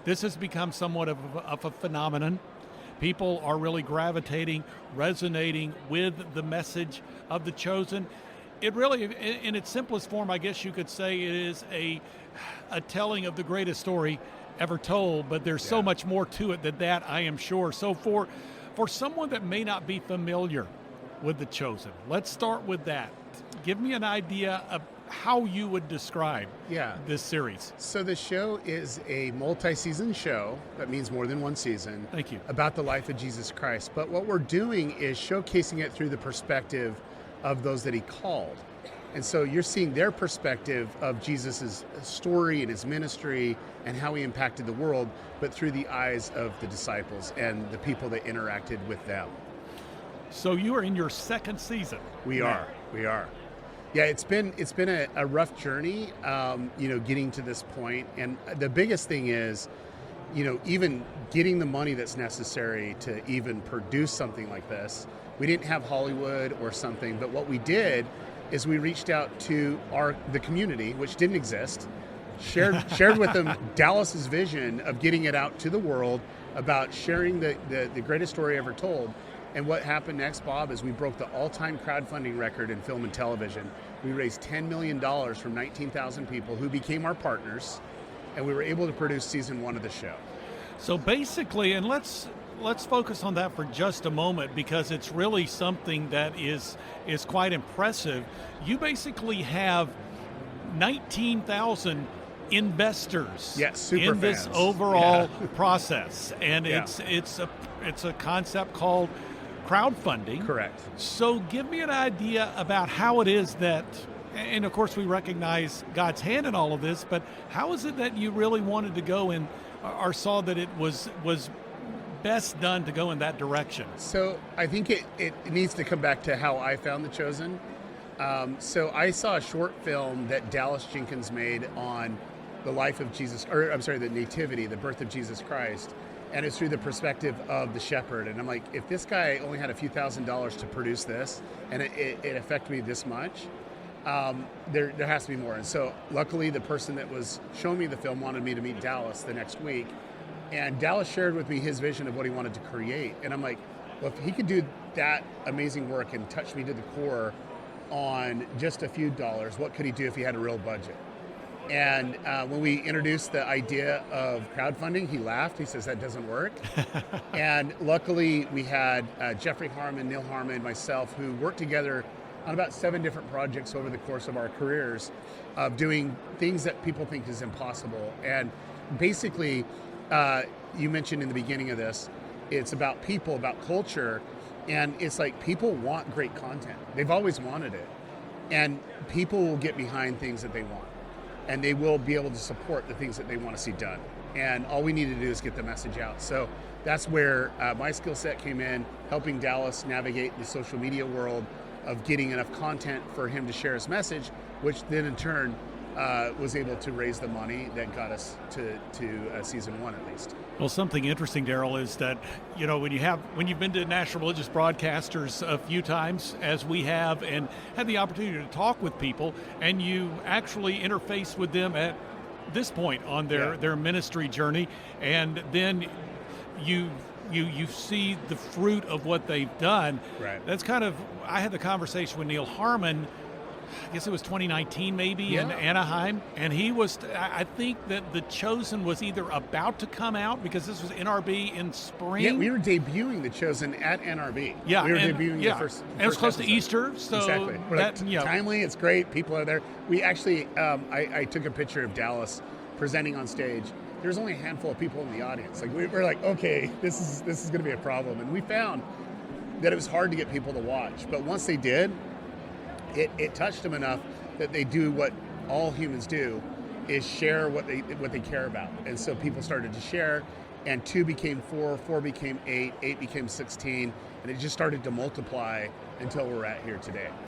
This has become somewhat of a phenomenon. People are really gravitating, resonating with the message of The Chosen. It really, in its simplest form, I guess you could say it is a telling of the greatest story ever told, but there's so much more to it than that, I am sure. So for someone that may not be familiar with The Chosen, let's start with that. Give me an idea of how you would describe this series. So the show is a multi-season show. That means more than one season. Thank you. About the life of Jesus Christ. But what we're doing is showcasing it through the perspective of those that he called. And so you're seeing their perspective of Jesus' story and his ministry and how he impacted the world, but through the eyes of the disciples and the people that interacted with them. So you are in your second season. We are. Yeah, it's been a rough journey, getting to this point. And the biggest thing is, even getting the money that's necessary to even produce something like this. We didn't have Hollywood or something, but what we did is we reached out to the community, which didn't exist, shared with them Dallas's vision of getting it out to the world about sharing the greatest story ever told. And what happened next, Bob, is we broke the all-time crowdfunding record in film and television. We raised $10 million from 19,000 people who became our partners, and we were able to produce season 1 of the show. So basically, and let's focus on that for just a moment, because it's really something that is quite impressive. You basically have 19,000 investors in this overall process, and it's a concept called crowdfunding. Correct. So give me an idea about how it is that, and of course we recognize God's hand in all of this, but how is it that you really wanted to go in or saw that it was best done to go in that direction? So I think it needs to come back to how I found The Chosen. So I saw a short film that Dallas Jenkins made on the life of Jesus, the nativity, the birth of Jesus Christ. And it's through the perspective of the shepherd. And I'm like, if this guy only had a few $1,000s to produce this, and it affected me this much, there has to be more. And so luckily the person that was showing me the film wanted me to meet Dallas the next week. And Dallas shared with me his vision of what he wanted to create. And I'm like, well, if he could do that amazing work and touch me to the core on just a few dollars, what could he do if he had a real budget? And when we introduced the idea of crowdfunding, he laughed. He says, that doesn't work. And luckily, we had Jeffrey Harmon, Neil Harmon, myself, who worked together on about 7 different projects over the course of our careers of doing things that people think is impossible. And basically, you mentioned in the beginning of this, it's about people, about culture. And it's like people want great content. They've always wanted it. And people will get behind things that they want. And they will be able to support the things that they want to see done. And all we need to do is get the message out. So that's where my skill set came in, helping Dallas navigate the social media world of getting enough content for him to share his message, which then in turn was able to raise the money that got us to season 1 at least. Well, something interesting, Derral, is that when you've been to national religious broadcasters a few times, as we have, and had the opportunity to talk with people, and you actually interface with them at this point on their ministry journey, and then you see the fruit of what they've done. Right. That's kind of, I had the conversation with Neil Harmon, I guess it was 2019 maybe, in Anaheim, and I think that The Chosen was either about to come out, because this was NRB in spring. Yeah, we were debuting The Chosen at NRB. Yeah, we were debuting the first and it was close episode. to Easter, so exactly. Timely, it's great, people are there. We actually, I took a picture of Dallas presenting on stage. There's only a handful of people in the audience. Like we're like, okay, this is going to be a problem, and we found that it was hard to get people to watch, but once they did, it touched them enough that they do what all humans do, is share what they care about. And so people started to share, and 2 became 4, 4 became 8, 8 became 16, and it just started to multiply until we're at here today.